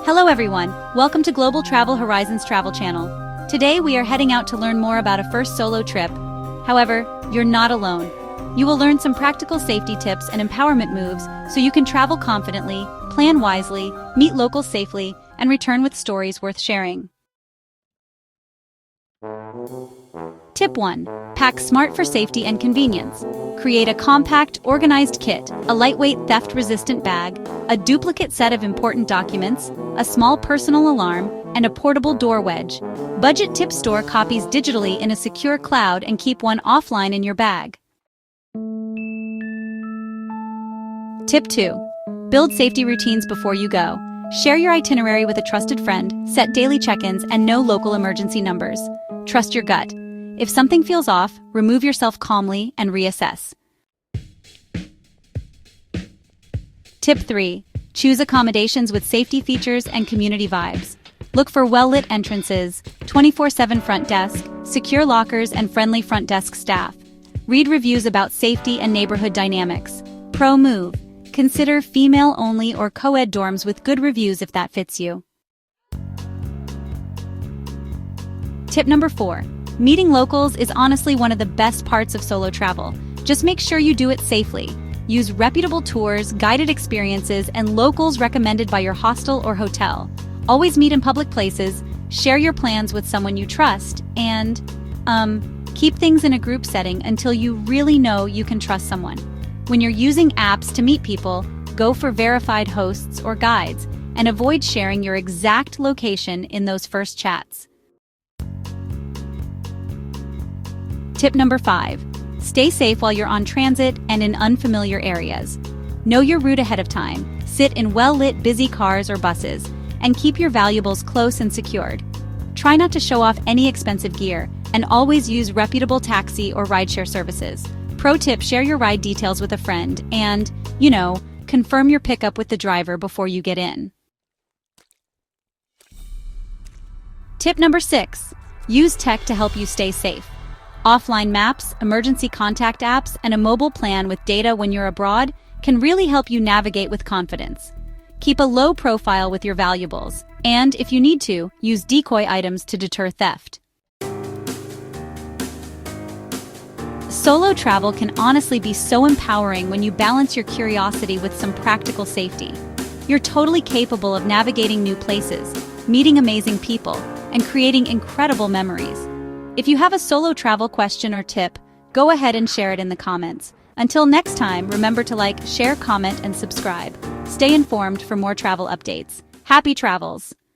Hello everyone, welcome to Global Travel Horizons Travel Channel. Today we are heading out to learn more about a first solo trip. However, you're not alone. You will learn some practical safety tips and empowerment moves so you can travel confidently, plan wisely, meet locals safely, and return with stories worth sharing. Tip 1. Pack smart for safety and convenience. Create a compact, organized kit, a lightweight theft-resistant bag, a duplicate set of important documents, a small personal alarm, and a portable door wedge. Budget tip: store copies digitally in a secure cloud and keep one offline in your bag. Tip 2. Build safety routines before you go. Share your itinerary with a trusted friend, set daily check-ins, and know local emergency numbers. Trust your gut. If something feels off, remove yourself calmly and reassess. Tip 3. Choose accommodations with safety features and community vibes. Look for well-lit entrances, 24/7 front desk, secure lockers, and friendly front desk staff. Read reviews about safety and neighborhood dynamics. Pro move. Consider female-only or co-ed dorms with good reviews if that fits you. Tip number 4. Meeting locals is honestly one of the best parts of solo travel. Just make sure you do it safely. Use reputable tours, guided experiences, and locals recommended by your hostel or hotel. Always meet in public places, share your plans with someone you trust, and, keep things in a group setting until you really know you can trust someone. When you're using apps to meet people, go for verified hosts or guides, and avoid sharing your exact location in those first chats. Tip number 5. Stay safe while you're on transit and in unfamiliar areas. Know your route ahead of time, sit in well-lit busy cars or buses, and keep your valuables close and secured. Try not to show off any expensive gear, and always use reputable taxi or rideshare services. Pro tip: share your ride details with a friend and, confirm your pickup with the driver before you get in. Tip number 6. Use tech to help you stay safe. Offline maps, emergency contact apps, and a mobile plan with data when you're abroad can really help you navigate with confidence. Keep a low profile with your valuables, and if you need to, use decoy items to deter theft. Solo travel can honestly be so empowering when you balance your curiosity with some practical safety. You're totally capable of navigating new places, meeting amazing people, and creating incredible memories. If you have a solo travel question or tip, go ahead and share it in the comments. Until next time, remember to like, share, comment, and subscribe. Stay informed for more travel updates. Happy travels!